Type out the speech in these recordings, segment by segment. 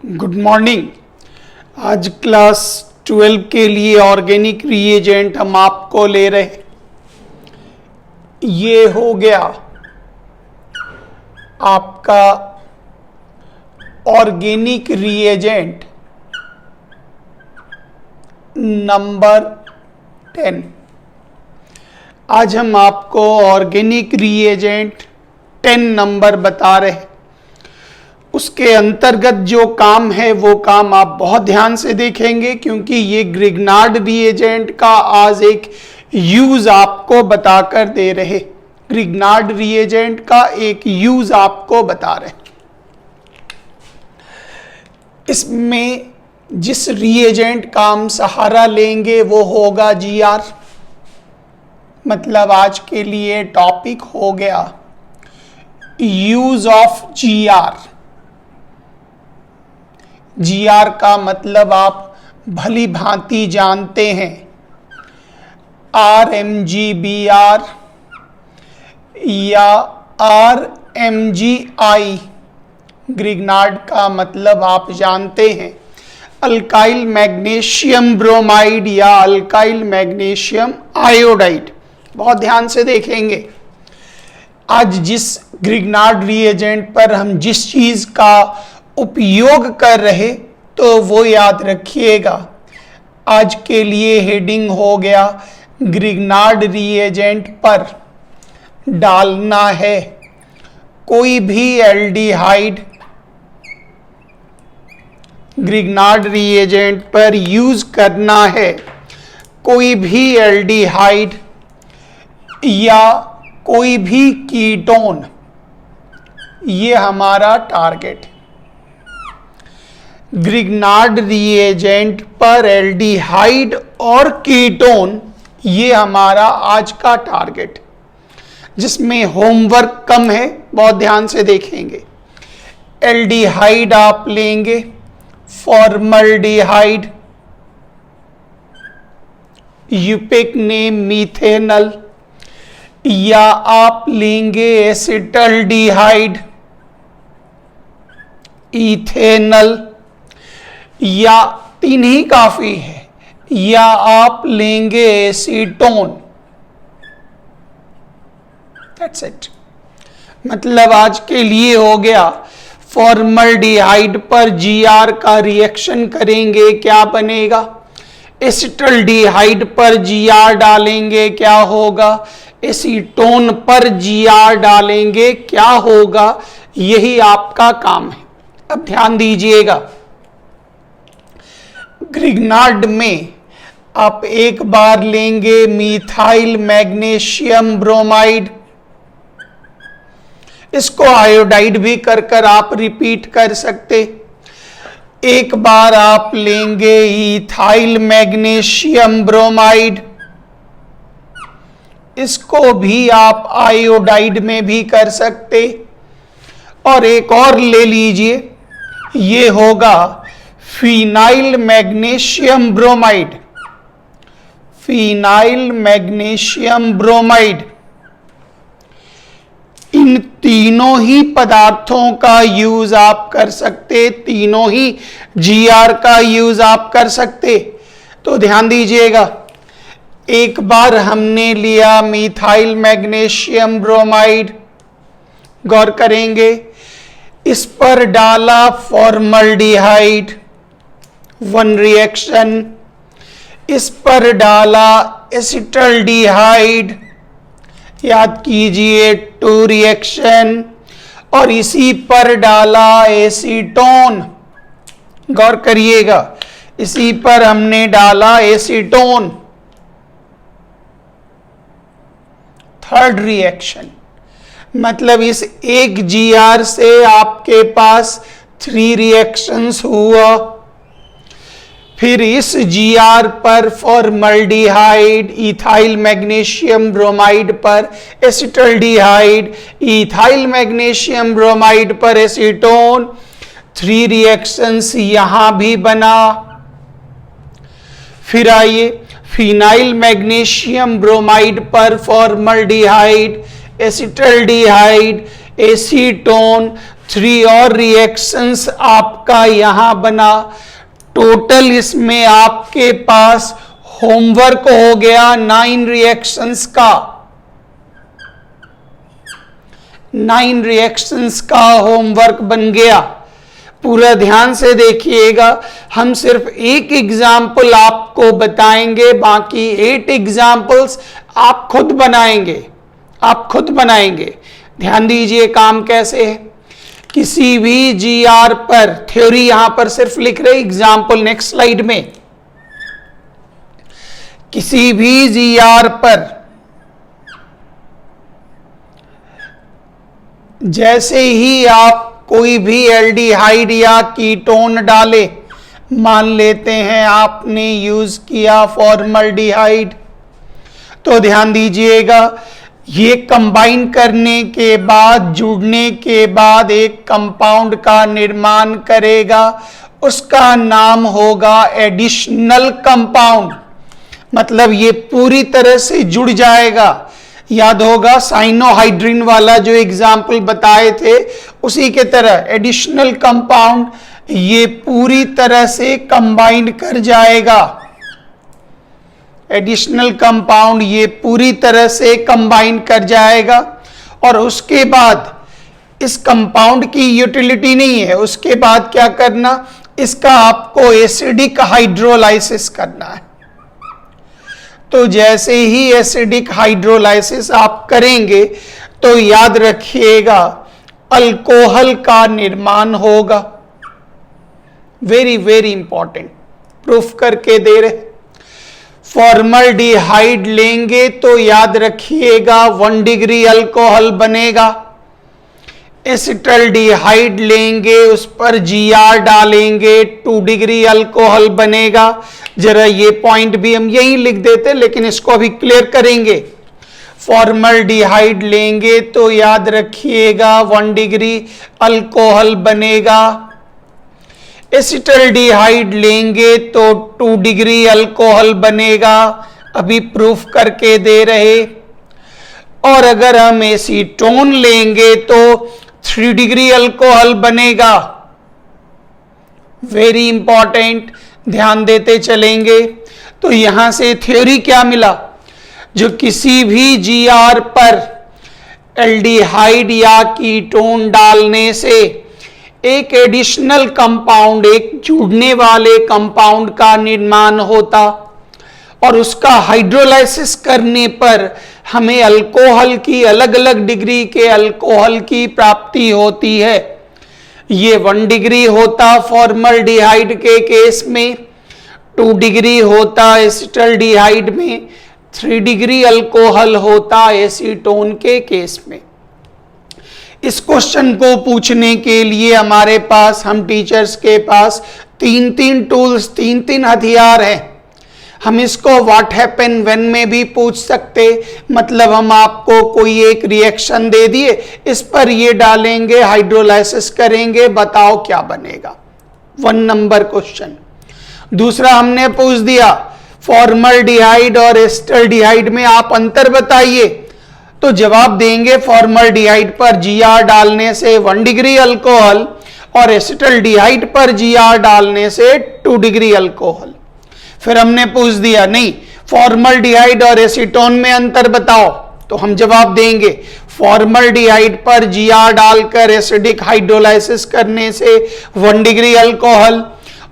Good morning. आज class 12 के लिए ऑर्गेनिक रिएजेंट हम आपको ले रहे। ये हो गया आपका ऑर्गेनिक रिएजेंट नंबर 10। आज हम आपको ऑर्गेनिक रिएजेंट 10 नंबर बता रहे हैं। उसके अंतर्गत जो काम है वो काम आप बहुत ध्यान से देखेंगे, क्योंकि ये ग्रिग्नार्ड रिएजेंट का आज एक यूज आपको बताकर दे रहे। ग्रिग्नार्ड रिएजेंट का एक यूज आपको बता रहे। इसमें जिस रिएजेंट का हम सहारा लेंगे वो होगा जीआर। मतलब आज के लिए टॉपिक हो गया यूज ऑफ जीआर। जीआर का मतलब आप भली भांति जानते हैं, RMGBR या RMGI। ग्रिग्नार्ड का मतलब आप जानते हैं अल्काइल मैग्नीशियम ब्रोमाइड या अल्काइल मैग्नीशियम आयोडाइड। बहुत ध्यान से देखेंगे। आज जिस ग्रिग्नार्ड रिएजेंट पर हम जिस चीज का उपयोग कर रहे तो वो याद रखिएगा। आज के लिए हेडिंग हो गया ग्रिग्नार्ड रिएजेंट पर डालना है कोई भी एल्डिहाइड। ग्रिग्नार्ड रिएजेंट पर यूज करना है कोई भी एल्डिहाइड या कोई भी कीटोन। ये हमारा टारगेट। ग्रिग्नार्ड रिएजेंट पर एल्डिहाइड और कीटोन, ये हमारा आज का टारगेट, जिसमें होमवर्क कम है। बहुत ध्यान से देखेंगे। एल्डिहाइड आप लेंगे फॉर्मल्डिहाइड, यूपिक नेम मीथेनल, या आप लेंगे एसिटल्डिहाइड, इथेनल, या तीन ही काफी है, या आप लेंगे एसीटोन। That's it. मतलब आज के लिए हो गया फॉर्मल्डिहाइड पर जीआर का रिएक्शन करेंगे, क्या बनेगा। एसिटल्डिहाइड पर जीआर डालेंगे, क्या होगा। एसीटोन पर जीआर डालेंगे, क्या होगा। यही आपका काम है। अब ध्यान दीजिएगा। ग्रिग्नार्ड में आप एक बार लेंगे मिथाइल मैग्नीशियम ब्रोमाइड। इसको आयोडाइड भी कर आप रिपीट कर सकते। एक बार आप लेंगे इथाइल मैग्नीशियम ब्रोमाइड। इसको भी आप आयोडाइड में भी कर सकते। और एक और ले लीजिए, ये होगा phenyl magnesium bromide. Phenyl magnesium bromide. इन तीनों ही पदार्थों का यूज आप कर सकते, तीनों ही जीआर का यूज आप कर सकते। तो ध्यान दीजिएगा। एक बार हमने लिया मिथाइल मैग्नीशियम ब्रोमाइड, गौर करेंगे। इस पर डाला फॉर्मल्डिहाइड, वन रिएक्शन। इस पर डाला एसिटल्डिहाइड, याद कीजिए, टू रिएक्शन। और इसी पर डाला एसीटोन, गौर करिएगा। इसी पर हमने डाला एसीटोन, थर्ड रिएक्शन। मतलब इस एक जीआर से आपके पास 3 रिएक्शंस हुआ। फिर इस जीआर पर फॉर्मल्डिहाइड, इथाइल मैग्नीशियम ब्रोमाइड पर एसिटल्डिहाइड, इथाइल मैग्नीशियम ब्रोमाइड पर एसीटोन, 3 रिएक्शंस यहां भी बना। फिर आइए फिनाइल मैग्नीशियम ब्रोमाइड पर फॉर्मल्डिहाइड, एसिटल्डिहाइड, एसीटोन, 3 और रिएक्शंस आपका यहां बना। टोटल इसमें आपके पास होमवर्क हो गया 9 रिएक्शंस का। 9 रिएक्शंस का होमवर्क बन गया। पूरा ध्यान से देखिएगा, हम सिर्फ एक एग्जाम्पल आपको बताएंगे, बाकी 8 एग्जाम्पल्स आप खुद बनाएंगे। ध्यान दीजिए काम कैसे है। किसी भी जीआर पर, थ्योरी यहां पर सिर्फ लिख रहे, एग्जाम्पल नेक्स्ट स्लाइड में। किसी भी जीआर पर जैसे ही आप कोई भी एल्डिहाइड या कीटोन डाले, मान लेते हैं आपने यूज किया फॉर्मल्डिहाइड, तो ध्यान दीजिएगा ये कंबाइन करने के बाद, जुड़ने के बाद एक कंपाउंड का निर्माण करेगा, उसका नाम होगा एडिशनल कंपाउंड। मतलब ये पूरी तरह से जुड़ जाएगा। याद होगा साइनोहाइड्रिन वाला जो एग्जाम्पल बताए थे, उसी के तरह एडिशनल कंपाउंड ये पूरी तरह से कंबाइंड कर जाएगा। एडिशनल कंपाउंड ये पूरी तरह से कंबाइन कर जाएगा और उसके बाद इस कंपाउंड की यूटिलिटी नहीं है, उसके बाद क्या करना, इसका आपको एसिडिक हाइड्रोलाइसिस करना है। तो जैसे ही एसिडिक हाइड्रोलाइसिस आप करेंगे तो याद रखिएगा अल्कोहल का निर्माण होगा। वेरी वेरी इंपॉर्टेंट, प्रूफ करके दे रहे। फॉर्मल्डिहाइड लेंगे तो याद रखिएगा 1 डिग्री अल्कोहल बनेगा। एसिटल्डिहाइड लेंगे, उस पर जीआर डालेंगे, 2 डिग्री अल्कोहल बनेगा। जरा ये पॉइंट भी हम यही लिख देते, लेकिन इसको अभी क्लियर करेंगे। फॉर्मल्डिहाइड लेंगे तो याद रखिएगा 1 डिग्री अल्कोहल बनेगा। एसिटल्डिहाइड लेंगे तो 2 डिग्री अल्कोहल बनेगा, अभी प्रूफ करके दे रहे। और अगर हम एसीटोन लेंगे तो 3 डिग्री अल्कोहल बनेगा। वेरी इंपॉर्टेंट, ध्यान देते चलेंगे। तो यहां से थ्योरी क्या मिला, जो किसी भी जीआर पर एल्डिहाइड या कीटोन डालने से एक एडिशनल कंपाउंड, एक जुड़ने वाले कंपाउंड का निर्माण होता और उसका हाइड्रोलाइसिस करने पर हमें अल्कोहल की, अलग अलग डिग्री के अल्कोहल की प्राप्ति होती है। ये 1 डिग्री होता फॉर्मल्डिहाइड के केस में, 2 डिग्री होता एसिटल्डिहाइड में, 3 डिग्री अल्कोहल होता एसीटोन के केस में। इस क्वेश्चन को पूछने के लिए हमारे पास, हम टीचर्स के पास 3 टूल्स, 3 हथियार हैं। हम इसको व्हाट हैपन व्हेन में भी पूछ सकते, मतलब हम आपको कोई एक रिएक्शन दे दिए, इस पर ये डालेंगे, हाइड्रोलाइसिस करेंगे, बताओ क्या बनेगा। 1 नंबर क्वेश्चन। दूसरा हमने पूछ दिया फॉर्मल्डिहाइड और एसिटल्डिहाइड में आप अंतर बताइए, तो जवाब देंगे फॉर्मल्डिहाइड पर जीआर डालने से 1 डिग्री अल्कोहल और एसिटल्डिहाइड पर जीआर डालने से 2 डिग्री अल्कोहल। फिर हमने पूछ दिया नहीं, फॉर्मल्डिहाइड और एसीटोन में अंतर बताओ, तो हम जवाब देंगे फॉर्मल्डिहाइड पर जीआर डालकर एसिडिक हाइड्रोलाइसिस करने से 1 डिग्री अल्कोहल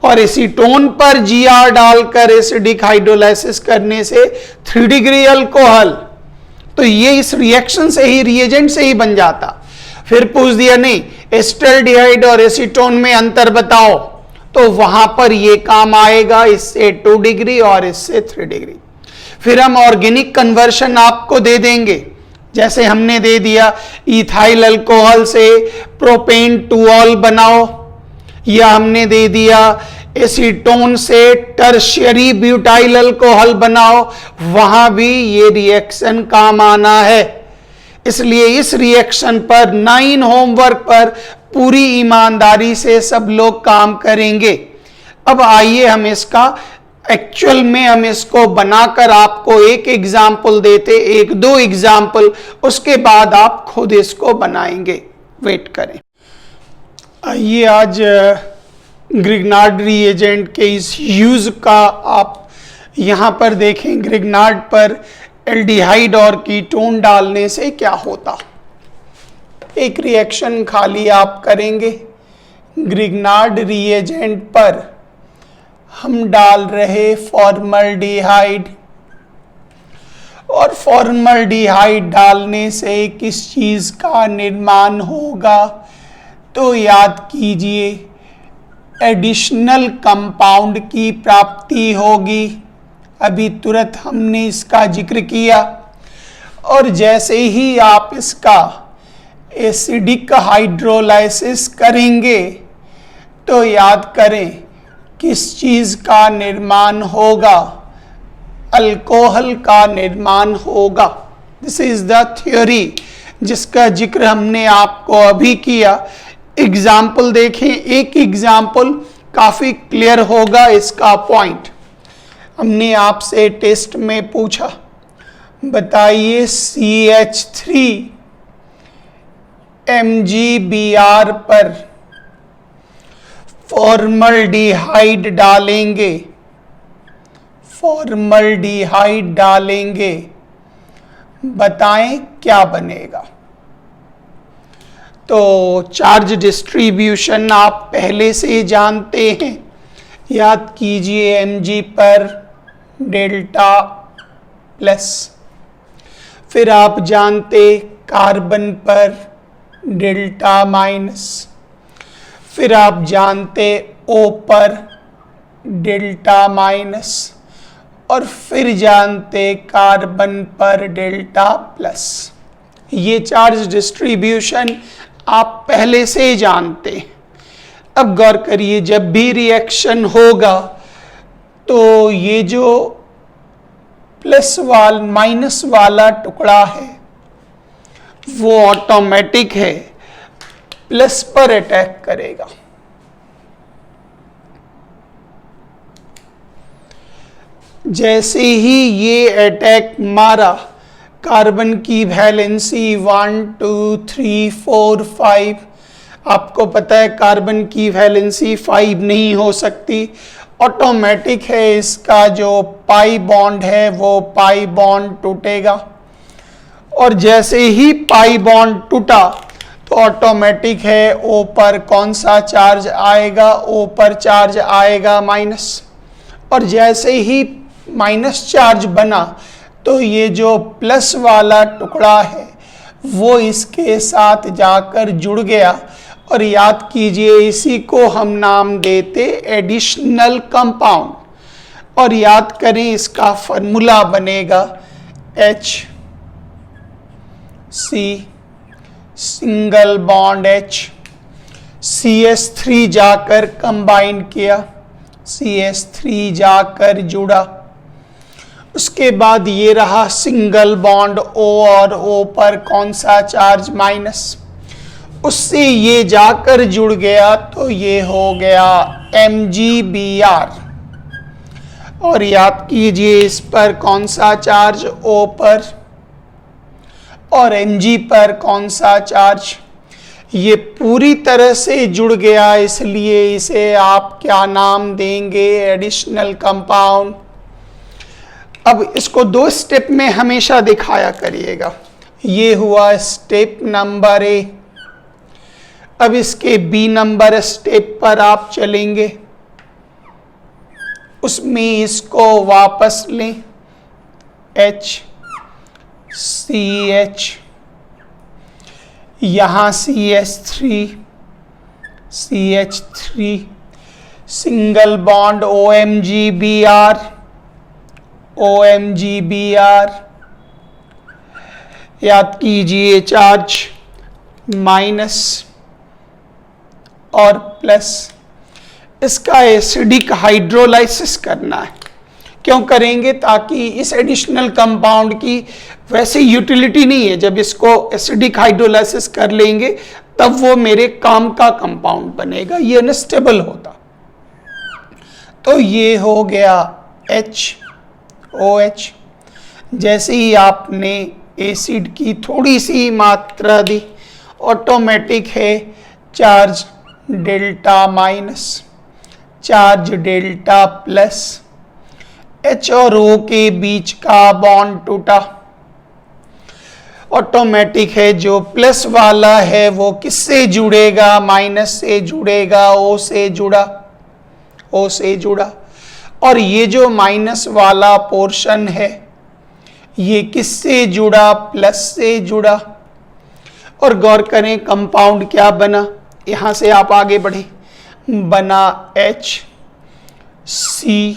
और एसीटोन पर जीआर डालकर एसिडिक हाइड्रोलाइसिस करने से 3 डिग्री अल्कोहल। तो ये इस रिएक्शन से ही, रिएजेंट से ही बन जाता। फिर पूछ दिया नहीं, एसिटल्डिहाइड और एसीटोन में अंतर बताओ, तो वहां पर ये काम आएगा, इससे 2 डिग्री और इससे 3 डिग्री। फिर हम ऑर्गेनिक कन्वर्शन आपको दे देंगे, जैसे हमने दे दिया इथाइल अल्कोहल से प्रोपेन टूऑल बनाओ, या हमने दे दिया एसीटोन से टर्शियरी ब्यूटाइल अल्कोहल बनाओ, वहां भी ये रिएक्शन काम आना है। इसलिए इस रिएक्शन पर 9 होमवर्क पर पूरी ईमानदारी से सब लोग काम करेंगे। अब आइए हम इसका एक्चुअल में, हम इसको बनाकर आपको एक एग्जाम्पल देते, 1-2 एग्जाम्पल, उसके बाद आप खुद इसको बनाएंगे। वेट करें। आइए आज ग्रिग्नार्ड रिएजेंट के इस यूज का आप यहाँ पर देखें। ग्रिग्नार्ड पर एल्डिहाइड और कीटोन डालने से क्या होता। एक रिएक्शन खाली आप करेंगे। ग्रिग्नार्ड रिएजेंट पर हम डाल रहे फॉर्मल्डिहाइड, और फॉर्मल्डिहाइड डालने से किस चीज का निर्माण होगा, तो याद कीजिए एडिशनल कंपाउंड की प्राप्ति होगी। अभी तुरंत हमने इसका जिक्र किया। और जैसे ही आप इसका एसिडिक हाइड्रोलाइसिस करेंगे तो याद करें किस चीज का निर्माण होगा, अल्कोहल का निर्माण होगा। दिस इज द थ्योरी जिसका जिक्र हमने आपको अभी किया। एग्जाम्पल देखें, एक एग्जाम्पल काफी क्लियर होगा इसका पॉइंट। हमने आपसे टेस्ट में पूछा, बताइए CH3 MgBr पर फॉर्मल्डिहाइड डालेंगे, फॉर्मल्डिहाइड डालेंगे, बताएं क्या बनेगा। तो चार्ज डिस्ट्रीब्यूशन आप पहले से जानते हैं। याद कीजिए Mg पर डेल्टा प्लस, फिर आप जानते कार्बन पर डेल्टा माइनस, फिर आप जानते O पर डेल्टा माइनस, और फिर जानते कार्बन पर डेल्टा प्लस। ये चार्ज डिस्ट्रीब्यूशन आप पहले से जानते हैं। अब गौर करिए, जब भी रिएक्शन होगा तो ये जो माइनस वाला टुकड़ा है वो ऑटोमेटिक है प्लस पर अटैक करेगा। जैसे ही ये अटैक मारा, कार्बन की वैलेंसी 1 2 3 4 5, आपको पता है कार्बन की वैलेंसी 5 नहीं हो सकती, ऑटोमेटिक है। इसका जो पाई बॉन्ड है वो पाई बॉन्ड टूटेगा, और जैसे ही पाई बॉन्ड टूटा तो ऑटोमेटिक है O पर कौन सा चार्ज आएगा, O पर चार्ज आएगा माइनस, और जैसे ही माइनस चार्ज बना तो ये जो प्लस वाला टुकड़ा है वो इसके साथ जाकर जुड़ गया। और याद कीजिए इसी को हम नाम देते एडिशनल कंपाउंड। और याद करें इसका फॉर्मूला बनेगा HC single bond H, CH3 जाकर कंबाइन किया, CH3 जाकर जुड़ा, उसके बाद ये रहा सिंगल बॉन्ड O, और O पर कौन सा चार्ज माइनस, उससे ये जाकर जुड़ गया तो ये हो गया MgBr। और याद कीजिए इस पर कौन सा चार्ज O पर, और Mg पर कौन सा चार्ज। ये पूरी तरह से जुड़ गया, इसलिए इसे आप क्या नाम देंगे, एडिशनल कंपाउंड। अब इसको 2 स्टेप में हमेशा दिखाया करिएगा। ये हुआ स्टेप नंबर A। अब इसके B नंबर स्टेप पर आप चलेंगे, उसमें इसको वापस लें, HCH, यहाँ CH3 सिंगल बॉन्ड OMGBr, याद कीजिए चार्ज माइनस और प्लस। इसका एसिडिक हाइड्रोलाइसिस करना है। क्यों करेंगे, ताकि इस एडिशनल कंपाउंड की वैसे यूटिलिटी नहीं है। जब इसको एसिडिक हाइड्रोलाइसिस कर लेंगे तब वो मेरे काम का कंपाउंड बनेगा, ये अनस्टेबल होता। तो ये हो गया HOH। जैसे ही आपने एसिड की थोड़ी सी मात्रा दी, ऑटोमेटिक है charge delta minus, charge delta plus, H और O के बीच का बॉन्ड टूटा। ऑटोमेटिक है, जो प्लस वाला है वो किससे जुड़ेगा? माइनस से जुड़ेगा, O से जुड़ा, O से जुड़ा। और ये जो माइनस वाला पोर्शन है ये किससे जुड़ा? प्लस से जुड़ा। और गौर करें कंपाउंड क्या बना, यहां से आप आगे बढ़े, बना HC।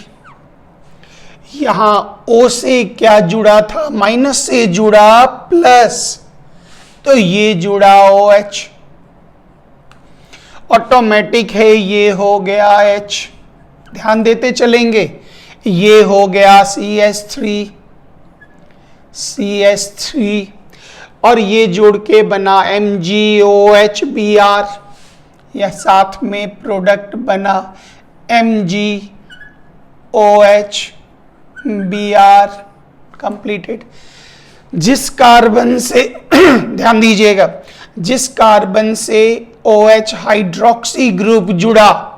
यहां O से क्या जुड़ा था? माइनस से जुड़ा प्लस, तो ये जुड़ा OH। ऑटोमेटिक है, ये हो गया H, ध्यान देते चलेंगे, ये हो गया CH3, और ये जुड़ के बना MgOHBr, या साथ में प्रोडक्ट बना MgOHBr कंप्लीटेड। जिस कार्बन से ध्यान दीजिएगा, जिस कार्बन से OH हाइड्रोक्सी ग्रुप जुड़ा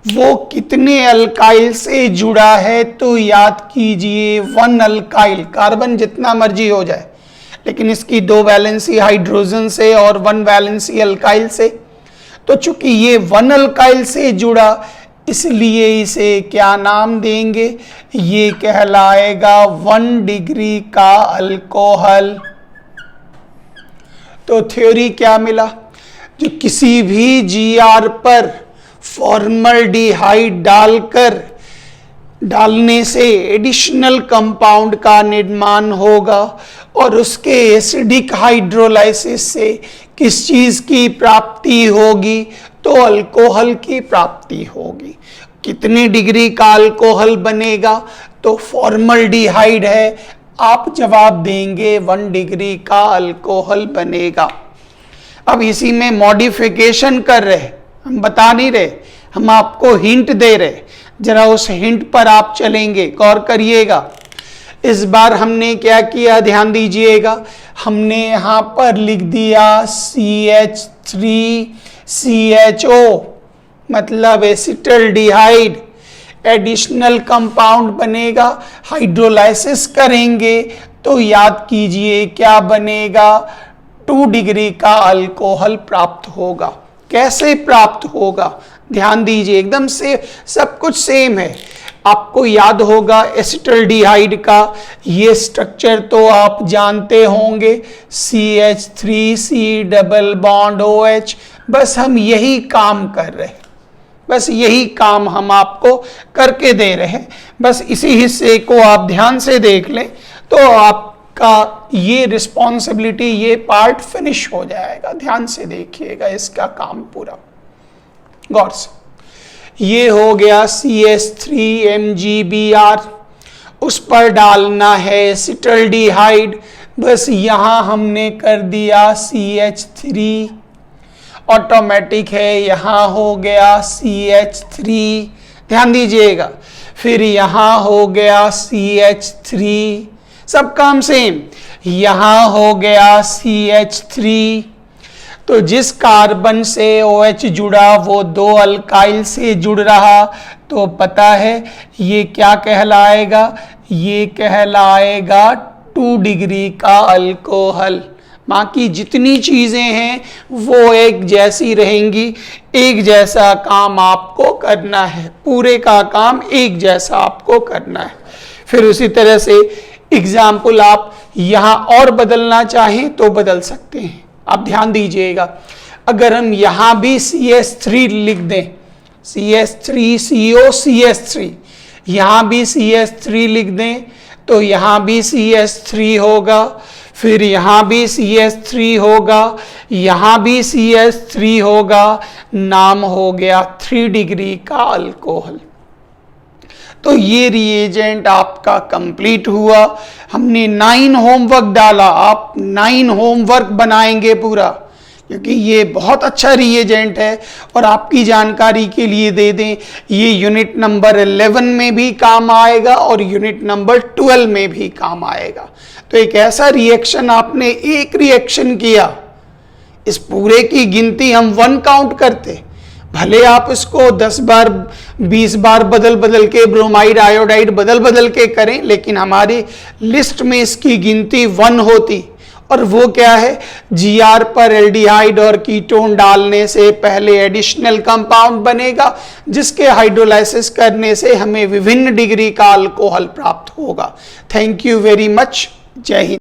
वो कितने अल्काइल से जुड़ा है? तो याद कीजिए 1 अल्काइल। कार्बन जितना मर्जी हो जाए, लेकिन इसकी 2 वैलेंसी हाइड्रोजन से और 1 वैलेंसी अल्काइल से। तो चूंकि ये 1 अल्काइल से जुड़ा, इसलिए इसे क्या नाम देंगे? ये कहलाएगा 1 डिग्री का अल्कोहल। तो थ्योरी क्या मिला? जो किसी भी GR पर फॉर्मल्डिहाइड डालने से एडिशनल कंपाउंड का निर्माण होगा, और उसके एसिडिक हाइड्रोलाइसिस से किस चीज की प्राप्ति होगी? तो अल्कोहल की प्राप्ति होगी। कितने डिग्री का अल्कोहल बनेगा? तो फॉर्मल्डिहाइड है, आप जवाब देंगे 1 डिग्री का अल्कोहल बनेगा। अब इसी में मॉडिफिकेशन कर रहे, हम बता नहीं रहे, हम आपको हिंट दे रहे, जरा उस हिंट पर आप चलेंगे, गौर करिएगा। इस बार हमने क्या किया, ध्यान दीजिएगा, हमने यहां पर लिख दिया CH3CHO, मतलब एसिटल्डिहाइड। एडिशनल कंपाउंड बनेगा, हाइड्रोलाइसिस करेंगे तो याद कीजिए क्या बनेगा? 2 डिग्री का अल्कोहल प्राप्त होगा। कैसे प्राप्त होगा? ध्यान दीजिए, एकदम से सब कुछ सेम है। आपको याद होगा एसिटल्डिहाइड का ये स्ट्रक्चर तो आप जानते होंगे, CH3C डबल बॉन्ड OH। बस हम यही काम कर रहे हैं, बस यही काम हम आपको करके दे रहे हैं। बस इसी हिस्से को आप ध्यान से देख लें तो आपका ये रिस्पॉन्सिबिलिटी, ये पार्ट फिनिश हो जाएगा। ध्यान से देखिएगा इसका काम पूरा, गौर से। ये हो गया CH3MgBr, उस पर डालना है एसिटल्डिहाइड, बस यहां हमने कर दिया CH3, ऑटोमेटिक है, यहां हो गया CH3, ध्यान दीजिएगा, फिर यहां हो गया CH3, सब काम सेम, यहां हो गया CH3। तो जिस कार्बन से OH जुड़ा वो 2 अल्काइल से जुड़ रहा, तो पता है ये क्या कहलाएगा? ये कहलाएगा 2 डिग्री का अल्कोहल। बाकी जितनी चीजें हैं वो एक जैसी रहेंगी, एक जैसा काम आपको करना है, पूरे का काम एक जैसा आपको करना है। फिर उसी तरह से एग्जाम्पल आप यहां और बदलना चाहें तो बदल सकते हैं। आप ध्यान दीजिएगा, अगर हम यहां भी CH3 लिख दें, CH3COCH3, यहां भी CH3 लिख दें तो यहां भी CH3 होगा, फिर यहां भी CH3 होगा, यहां भी CH3 होगा, नाम हो गया 3 डिग्री का अल्कोहल। तो ये रिएजेंट आपका कंप्लीट हुआ। हमने 9 होमवर्क डाला, आप 9 होमवर्क बनाएंगे पूरा, क्योंकि ये बहुत अच्छा रिएजेंट है। और आपकी जानकारी के लिए दे दें, ये यूनिट नंबर 11 में भी काम आएगा और यूनिट नंबर 12 में भी काम आएगा। तो एक ऐसा रिएक्शन, आपने एक रिएक्शन किया, इस पूरे की गिनती हम 1 काउंट करते। भले आप इसको 10 बार 20 बार बदल बदल के ब्रोमाइड आयोडाइड बदल बदल के करें, लेकिन हमारी लिस्ट में इसकी गिनती 1 होती। और वो क्या है, जीआर पर एल्डिहाइड और कीटोन डालने से पहले एडिशनल कंपाउंड बनेगा, जिसके हाइड्रोलाइसिस करने से हमें विभिन्न डिग्री का अल्कोहल प्राप्त होगा। Thank you very much. जय हिंद।